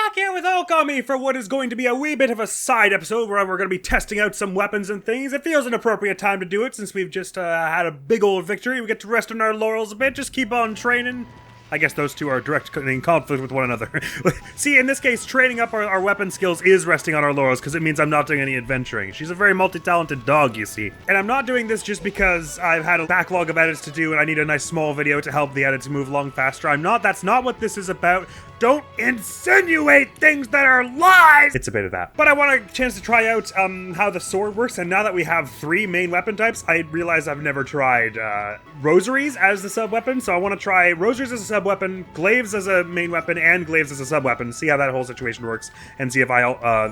back here with Ōkami for what is going to be a wee bit of a side episode where we're going to be testing out some weapons and things. It feels an appropriate time to do it since we've just had a big old victory. We get to rest on our laurels a bit, just keep on training. I guess those two are directly in conflict with one another. See, in this case, training up our weapon skills is resting on our laurels because it means I'm not doing any adventuring. She's a very multi-talented dog, you see. And I'm not doing this just because I've had a backlog of edits to do and I need a nice small video to help the edits move along faster. That's not what this is about. Don't insinuate things that are lies! It's a bit of that. But I want a chance to try out how the sword works, and now that we have 3 main weapon types, I realize I've never tried rosaries as the sub-weapon, so I want to try rosaries as a sub-weapon, glaives as a main weapon, and glaives as a sub-weapon, see how that whole situation works, and see if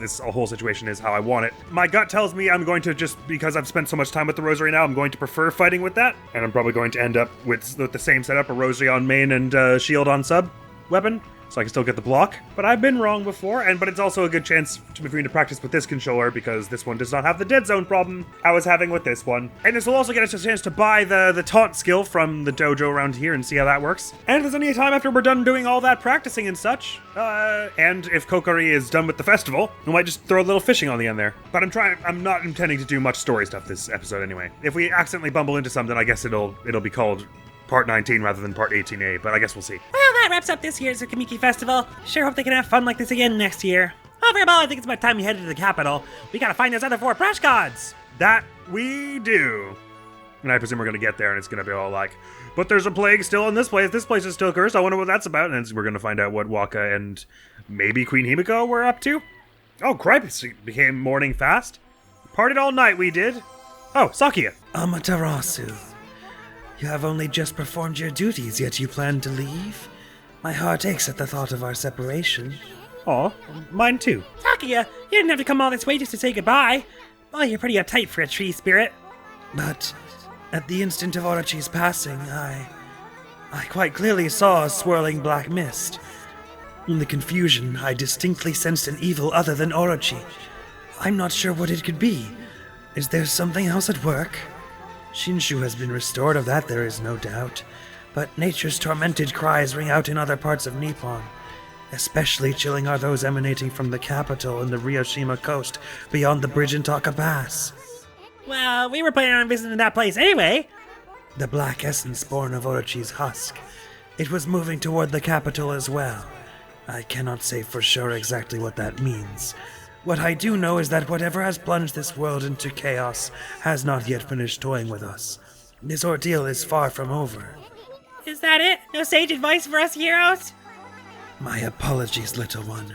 this whole situation is how I want it. My gut tells me I'm going to just, because I've spent so much time with the rosary now, I'm going to prefer fighting with that, and I'm probably going to end up with the same setup, a rosary on main and shield on sub-weapon. So I can still get the block, but I've been wrong before, but it's also a good chance for me to practice with this controller because this one does not have the dead zone problem I was having with this one. And this will also get us a chance to buy the taunt skill from the dojo around here and see how that works. And if there's any time after we're done doing all that practicing and such, and if Kokori is done with the festival, we might just throw a little fishing on the end there. But I'm not intending to do much story stuff this episode anyway. If we accidentally bumble into something, I guess it'll be called Part 19 rather than Part 18-A, but I guess we'll see. Well, that wraps up this year's Ōkami Festival. Sure hope they can have fun like this again next year. Overall, I think it's about time we headed to the capital. We gotta find those other 4 brush gods. That we do. And I presume we're gonna get there and it's gonna be all like, but there's a plague still in this place. This place is still cursed. I wonder what that's about. And we're gonna find out what Waka and maybe Queen Himiko were up to. Oh, cripes, it became morning fast. Partied all night we did. Oh, Sakia. Amaterasu. You have only just performed your duties, yet you plan to leave? My heart aches at the thought of our separation. Aw, mine too. Sakia, you didn't have to come all this way just to say goodbye. Well, you're pretty uptight for a tree spirit. But at the instant of Orochi's passing, I quite clearly saw a swirling black mist. In the confusion, I distinctly sensed an evil other than Orochi. I'm not sure what it could be. Is there something else at work? Shinshu has been restored, of that there is no doubt, but nature's tormented cries ring out in other parts of Nippon. Especially chilling are those emanating from the capital and the Ryoshima coast beyond the bridge in Taka Pass. Well, we were planning on visiting that place anyway. The black essence born of Orochi's husk. It was moving toward the capital as well. I cannot say for sure exactly what that means. What I do know is that whatever has plunged this world into chaos has not yet finished toying with us. This ordeal is far from over. Is that it? No sage advice for us heroes? My apologies, little one.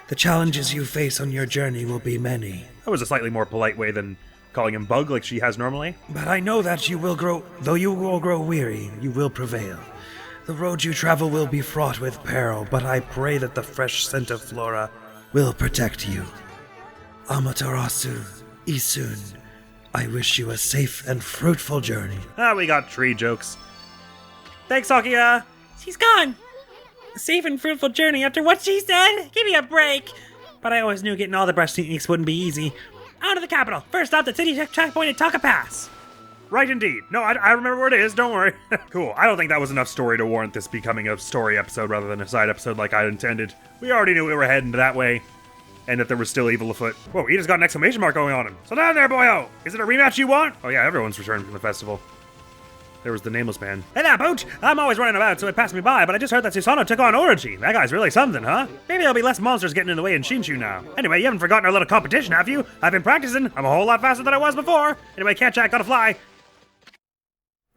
The challenges you face on your journey will be many. That was a slightly more polite way than calling him Bug like she has normally. But I know that you will grow weary, you will prevail. The road you travel will be fraught with peril, but I pray that the fresh scent of Flora will protect you. Amaterasu, Isun, I wish you a safe and fruitful journey. We got tree jokes. Thanks, Sakia. She's gone. A safe and fruitful journey after what she said? Give me a break. But I always knew getting all the brush techniques wouldn't be easy. On to the capital. First stop, the city checkpoint at Taka Pass. Right indeed. No, I remember where it is, don't worry. Cool. I don't think that was enough story to warrant this becoming a story episode rather than a side episode like I intended. We already knew we were heading that way. And that there was still evil afoot. Whoa, he just got an exclamation mark going on him. So down there, boyo! Is it a rematch you want? Oh yeah, everyone's returned from the festival. There was the nameless man. Hey there, Pooch! I'm always running about, so it passed me by, but I just heard that Susanoo took on Orochi. That guy's really something, huh? Maybe there'll be less monsters getting in the way in Shinshu now. Anyway, you haven't forgotten our little competition, have you? I've been practicing. I'm a whole lot faster than I was before. Anyway, can't chat, gotta fly.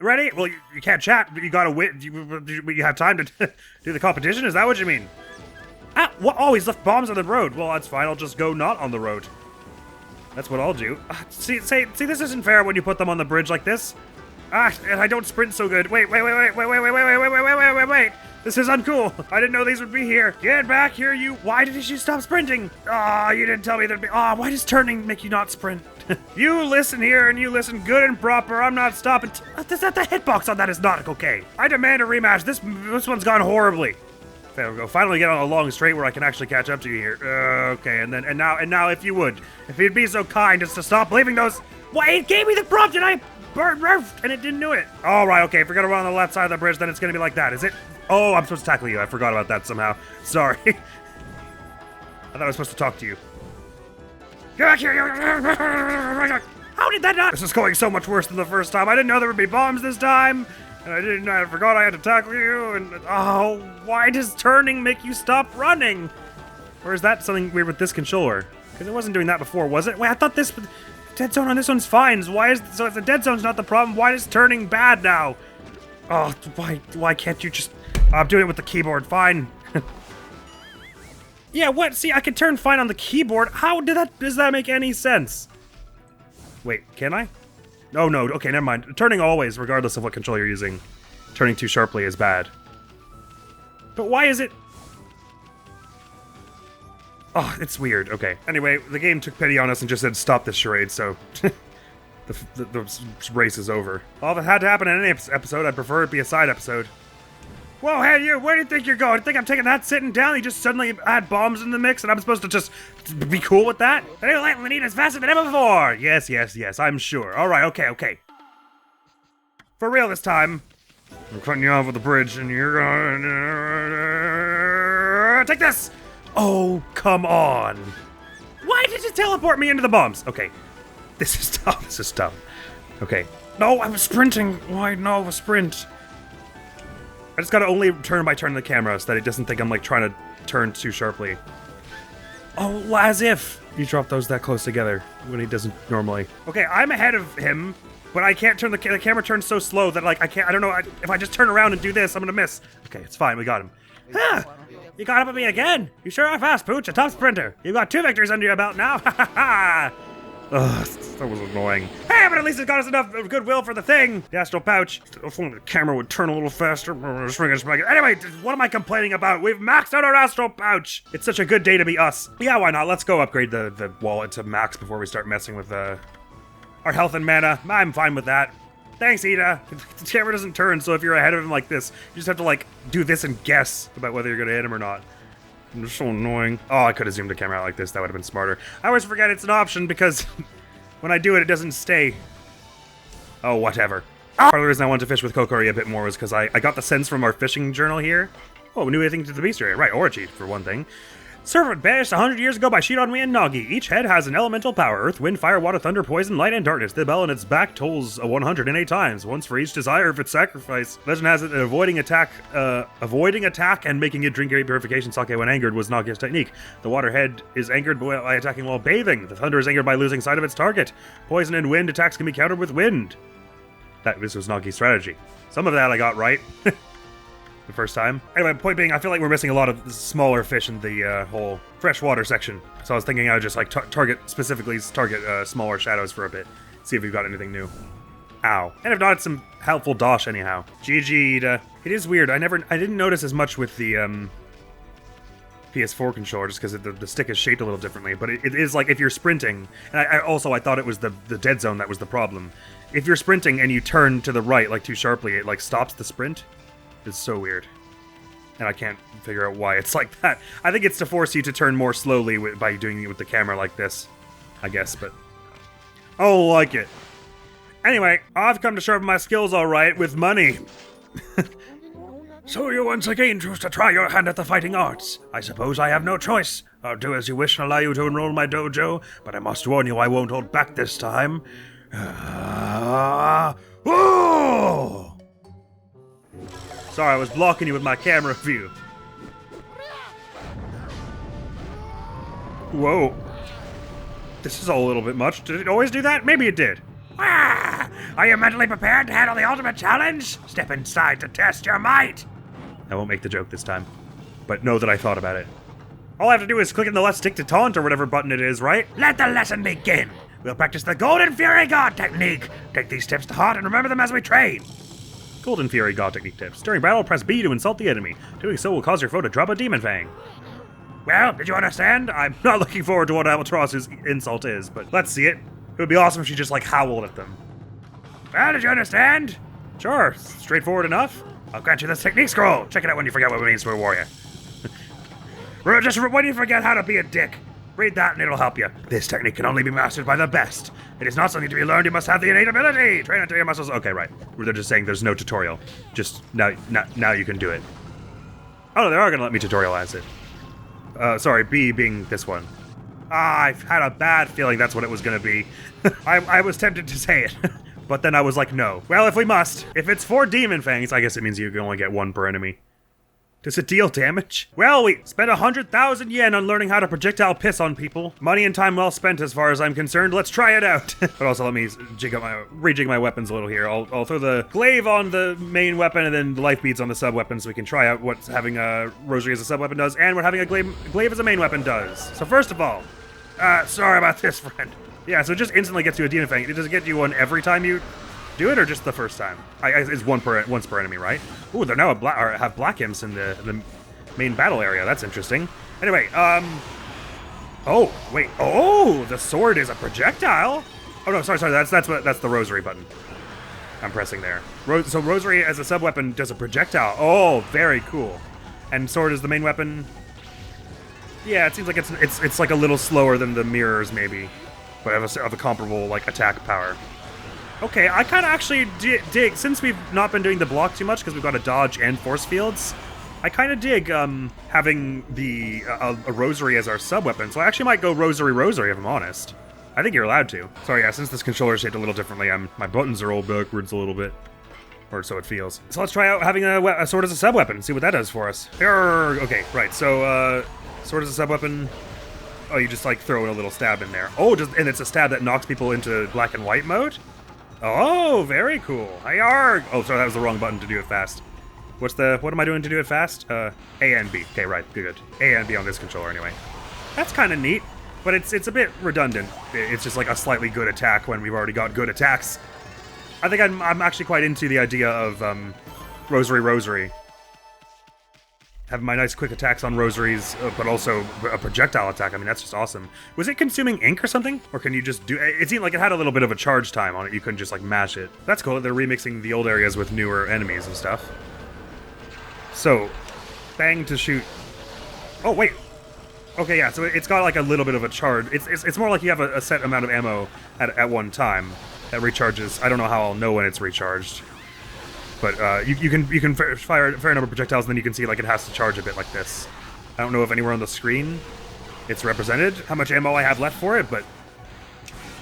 Ready? Well, you can't chat, but you gotta win. You have time to do the competition? Is that what you mean? What? Oh, he's left bombs on the road. Well, that's fine. I'll just go not on the road. That's what I'll do. See, this isn't fair when you put them on the bridge like this. And I don't sprint so good. Wait. This is uncool. I didn't know these would be here. Get back here, you. Why did you stop sprinting? You didn't tell me there'd be. Why does turning make you not sprint? You listen here and you listen good and proper. I'm not stopping. The hitbox on that is not okay. I demand a rematch. This one's gone horribly. There we go. Finally get on a long straight where I can actually catch up to you here. Okay, and now, if you'd be so kind as to stop leaving those. Why, it gave me the prompt and I and it didn't do it. All right, okay. If we're gonna run on the left side of the bridge, then it's gonna be like that, is it? Oh, I'm supposed to tackle you. I forgot about that somehow. Sorry. I thought I was supposed to talk to you. How did that not? This is going so much worse than the first time. I didn't know there would be bombs this time. And I forgot I had to tackle you. And oh, why does turning make you stop running? Or is that something weird with this controller? Because it wasn't doing that before, was it? Wait, I thought this dead zone on this one's fine. So if the dead zone's not the problem, why is turning bad now? Oh, why can't you just... I'm doing it with the keyboard, fine. Yeah, what? See, I can turn fine on the keyboard. How does that make any sense? Wait, can I? Oh, no, okay, never mind. Turning always, regardless of what control you're using. Turning too sharply is bad. But why is it... Oh, it's weird. Okay. Anyway, the game took pity on us and just said stop this charade, so... the race is over. Well, if it had to happen in any episode, I'd prefer it be a side episode. Whoa, hey, you! Where do you think you're going? You think I'm taking that sitting down? You just suddenly add bombs in the mix and I'm supposed to just be cool with that? The new lightning lead is faster than ever before! Yes, I'm sure. Alright, okay. For real this time. I'm cutting you off with the bridge and you're gonna... Take this! Oh, come on. Why did you teleport me into the bombs? Okay. This is dumb. Okay. No, I was sprinting. Why no, sprint? I just gotta only turn by turn the camera so that it doesn't think I'm like trying to turn too sharply. Oh, as if you drop those that close together when he doesn't normally. Okay, I'm ahead of him, but I can't turn the camera turns so slow that like I don't know, if I just turn around and do this, I'm gonna miss. Okay, it's fine, we got him. Huh! You got up with me again? You sure are fast, Pooch, a top sprinter. You've got 2 victories under your belt now, ha ha ha! Ugh, that was annoying. Hey, but at least it's got us enough goodwill for the thing! The astral pouch. If only the camera would turn a little faster. Anyway, what am I complaining about? We've maxed out our astral pouch! It's such a good day to be us. Yeah, why not? Let's go upgrade the wallet to max before we start messing with our health and mana. I'm fine with that. Thanks, Ida. The camera doesn't turn, so if you're ahead of him like this, you just have to like do this and guess about whether you're gonna hit him or not. It's so annoying. Oh, I could have zoomed the camera out like this. That would have been smarter. I always forget it's an option because when I do it, it doesn't stay. Oh, whatever. Part of the reason I wanted to fish with Kokori a bit more was because I got the sense from our fishing journal here. Oh, new thing to the beast area. Right, Orochi, for one thing. Serpent banished 100 years ago by Shiranmi and Nagi. Each head has an elemental power: earth, wind, fire, water, thunder, poison, light, and darkness. The bell on its back tolls 108 times, once for each desire of its sacrifice. Legend has it that avoiding attack and making it drink great purification sake when angered was Nagi's technique. The water head is angered by attacking while bathing. The thunder is angered by losing sight of its target. Poison and wind attacks can be countered with wind. This was Nagi's strategy. Some of that I got right. The first time. Anyway, point being, I feel like we're missing a lot of smaller fish in the whole freshwater section. So I was thinking I would just like target smaller shadows for a bit. See if we've got anything new. Ow. And if not, it's some helpful dosh anyhow. GG, Ida. It is weird. I didn't notice as much with the PS4 controller just because the stick is shaped a little differently. But it is like if you're sprinting, and I thought it was the dead zone that was the problem. If you're sprinting and you turn to the right like too sharply, it like stops the sprint. It's so weird. And I can't figure out why it's like that. I think it's to force you to turn more slowly by doing it with the camera like this, I guess, but I don't like it. Anyway, I've come to sharpen my skills alright with money. So you once again choose to try your hand at the fighting arts. I suppose I have no choice. I'll do as you wish and allow you to enroll in my dojo, but I must warn you I won't hold back this time. Oh! Sorry, I was blocking you with my camera view. Whoa. This is a little bit much. Did it always do that? Maybe it did. Ah! Are you mentally prepared to handle the ultimate challenge? Step inside to test your might. I won't make the joke this time, but know that I thought about it. All I have to do is click in the left stick to taunt or whatever button it is, right? Let the lesson begin. We'll practice the Golden Fury God technique. Take these tips to heart and remember them as we train. Golden Fury God technique tips. During battle, press B to insult the enemy. Doing so will cause your foe to drop a demon fang. Well, did you understand? I'm not looking forward to what Amaterasu's insult is, but let's see it. It would be awesome if she just, like, howled at them. Well, did you understand? Sure, straightforward enough. I'll grant you this technique scroll. Check it out when you forget what it means to a warrior. Just when you forget how to be a dick. Read that and it'll help you. This technique can only be mastered by the best. It is not something to be learned, you must have the innate ability. Train until your muscles... Okay, right. They're just saying there's no tutorial. Just, now you can do it. Oh, no, they are going to let me tutorialize it. Sorry, B being this one. Ah, I've had a bad feeling that's what it was gonna be. I was tempted to say it, but then I was like, no. Well, if we must. If it's 4 demon fangs, I guess it means you can only get 1 per enemy. Does it deal damage? Well, we spent 100,000 yen on learning how to projectile piss on people. Money and time well spent as far as I'm concerned. Let's try it out. But also let me rejig my weapons a little here. I'll throw the glaive on the main weapon and then the life beads on the sub weapon so we can try out what having a rosary as a sub weapon does and what having a glaive as a main weapon does. So first of all, sorry about this, friend. Yeah, so it just instantly gets you a demon fang. Does it get you one every time you do it, or just the first time? It's once per enemy, right? Ooh, they're now have black imps in the main battle area. That's interesting. Anyway, oh wait, oh, the sword is a projectile. Oh no, sorry, that's the rosary button. I'm pressing there. So rosary as a sub weapon does a projectile. Oh, very cool. And sword is the main weapon. Yeah, it seems like it's like a little slower than the mirrors maybe, but of a comparable like attack power. Okay, I kind of actually dig, since we've not been doing the block too much because we've got a dodge and force fields, I kind of dig having a rosary as our sub-weapon, so I actually might go rosary if I'm honest. I think you're allowed to. So yeah, since this controller is shaped a little differently, my buttons are all backwards a little bit, or so it feels. So let's try out having a sword as a sub-weapon, see what that does for us. Okay, right, so sword as a sub-weapon. Oh, you just like throw in a little stab in there. Oh, and it's a stab that knocks people into black and white mode? Oh, very cool. Hi-yarg! Oh, sorry, that was the wrong button to do it fast. What am I doing to do it fast? A and B. Okay, right, good. A and B on this controller anyway. That's kind of neat, but it's a bit redundant. It's just like a slightly good attack when we've already got good attacks. I think I'm actually quite into the idea of rosary. Having my nice quick attacks on rosaries, but also a projectile attack. I mean, that's just awesome. Was it consuming ink or something? Or can you just do... It seemed like it had a little bit of a charge time on it. You couldn't just, like, mash it. That's cool. They're remixing the old areas with newer enemies and stuff. So, bang to shoot. Oh, wait. Okay, yeah, so it's got, like, a little bit of a charge. It's more like you have a set amount of ammo at one time that recharges. I don't know how I'll know when it's recharged. But you can fire a fair number of projectiles, and then you can see like it has to charge a bit like this. I don't know if anywhere on the screen it's represented how much ammo I have left for it, but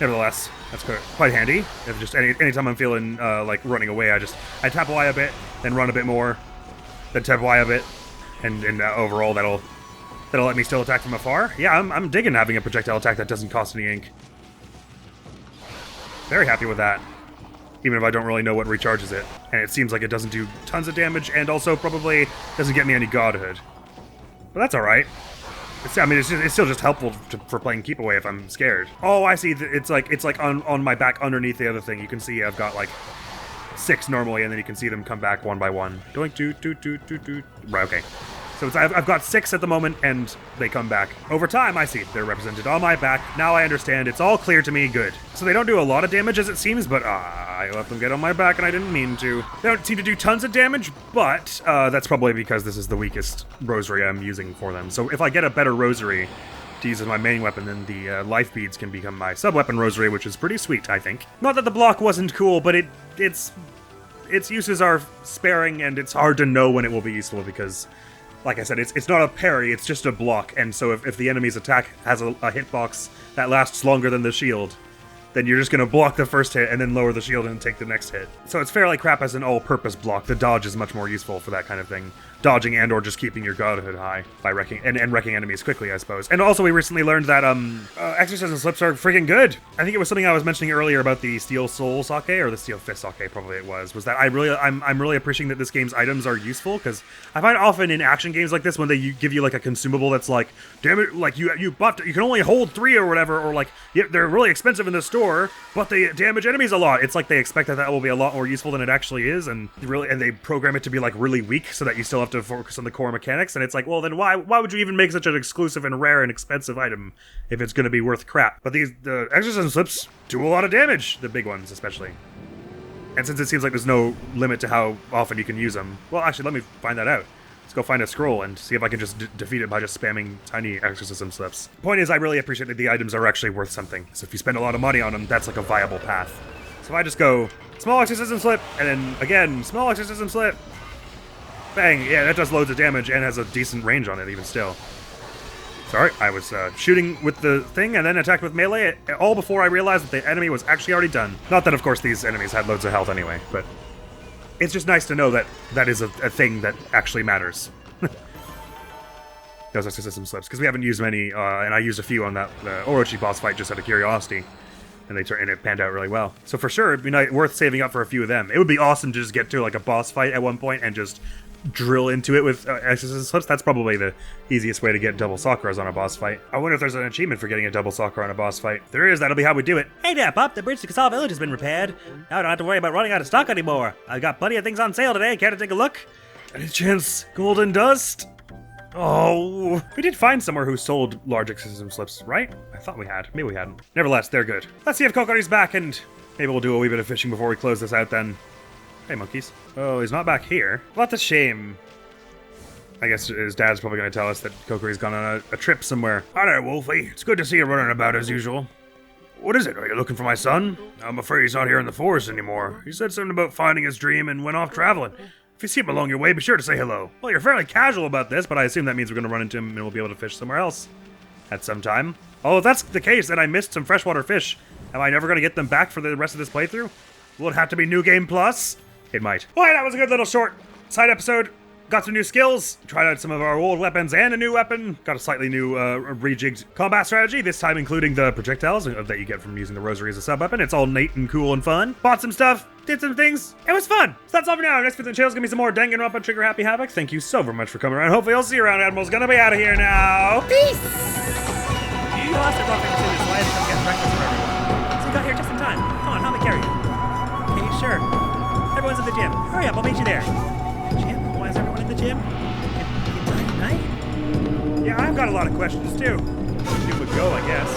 nevertheless, that's quite handy. If just anytime I'm feeling like running away, I tap Y a bit, then run a bit more, then tap Y a bit, and overall that'll let me still attack from afar. Yeah, I'm digging having a projectile attack that doesn't cost any ink. Very happy with that. Even if I don't really know what recharges it. And it seems like it doesn't do tons of damage, and also probably doesn't get me any godhood. But that's alright. It's still just helpful for playing keep away if I'm scared. Oh, I see. It's like on my back underneath the other thing. You can see I've got like 6 normally, and then you can see them come back one by one. Doink, doot, doot, doot, doot, doot. Right, okay. So I've got 6 at the moment, and they come back. Over time, I see they're represented on my back. Now I understand. It's all clear to me. Good. So they don't do a lot of damage, as it seems, but I let them get on my back, and I didn't mean to. They don't seem to do tons of damage, but that's probably because this is the weakest rosary I'm using for them. So if I get a better rosary to use as my main weapon, then the life beads can become my sub-weapon rosary, which is pretty sweet, I think. Not that the block wasn't cool, but its uses are sparing, and it's hard to know when it will be useful because... Like I said, it's not a parry, it's just a block, and so if the enemy's attack has a hitbox that lasts longer than the shield, then you're just going to block the first hit and then lower the shield and take the next hit. So it's fairly crap as an all-purpose block. The dodge is much more useful for that kind of thing. Dodging and or just keeping your godhood high by wrecking enemies quickly, I suppose. And also we recently learned that exorcism slips are freaking good. I think it was something I was mentioning earlier about the Steel Soul sake, or the Steel Fist sake, probably it was that I'm really appreciating that this game's items are useful, because I find often in action games like this when they give you like a consumable that's like, damn it, like you buffed it, you can only hold 3 or whatever, or like, yeah, they're really expensive in the store, but they damage enemies a lot. It's like they expect that will be a lot more useful than it actually is, and they program it to be like really weak so that you still have to focus on the core mechanics, and it's like, well, then why would you even make such an exclusive and rare and expensive item if it's going to be worth crap? But the exorcism slips do a lot of damage, the big ones especially. And since it seems like there's no limit to how often you can use them, well, actually, let me find that out. Let's go find a scroll and see if I can just defeat it by just spamming tiny exorcism slips. Point is, I really appreciate that the items are actually worth something. So if you spend a lot of money on them, that's like a viable path. So if I just go small exorcism slip, and then again, small exorcism slip, bang, yeah, that does loads of damage and has a decent range on it even still. Sorry, I was shooting with the thing and then attacked with melee, all before I realized that the enemy was actually already done. Not that, of course, these enemies had loads of health anyway, but it's just nice to know that that is a thing that actually matters. Those are system slips, because we haven't used many, and I used a few on that Orochi boss fight just out of curiosity, and it panned out really well. So for sure, it'd be worth saving up for a few of them. It would be awesome to just get to like a boss fight at one point and just drill into it with system slips. That's probably the easiest way to get double Sakuras on a boss fight. I wonder if there's an achievement for getting a double Sakura on a boss fight. If there is, that'll be how we do it. Hey there, Pup. The bridge to Kasal Village has been repaired. Now I don't have to worry about running out of stock anymore. I've got plenty of things on sale today. Care to take a look? Any chance golden dust? Oh, we did find somewhere who sold large system slips, right? I thought we had. Maybe we hadn't. Nevertheless, they're good. Let's see if Kokori's back, and maybe we'll do a wee bit of fishing before we close this out then. Hey, monkeys. Oh, he's not back here. Well, that's a shame. I guess his dad's probably going to tell us that Kokori's gone on a trip somewhere. Hi there, Wolfie. It's good to see you running about as usual. What is it? Are you looking for my son? I'm afraid he's not here in the forest anymore. He said something about finding his dream and went off traveling. If you see him along your way, be sure to say hello. Well, you're fairly casual about this, but I assume that means we're going to run into him and we'll be able to fish somewhere else at some time. Oh, if that's the case, then I missed some freshwater fish. Am I never going to get them back for the rest of this playthrough? Will it have to be New Game Plus? It might. Well, that was a good little short side episode. Got some new skills, tried out some of our old weapons and a new weapon, got a slightly new rejigged combat strategy, this time including the projectiles that you get from using the rosary as a sub-weapon. It's all neat and cool and fun. Bought some stuff, did some things, it was fun. So that's all for now. Next for the channel is going to be some more Danganronpa Trigger Happy Havoc. Thank you so very much for coming around. Hopefully I'll see you around. Admiral's going to be out of here now. Peace! You lost it walking to this, so I had to come get breakfast for everyone. So you got here just in time. Come on, help me carry you. Okay, sure. Everyone's at the gym. Hurry up, I'll meet you there. Gym? Why is everyone in the gym? It's night? Yeah, I've got a lot of questions too. You would go, I guess.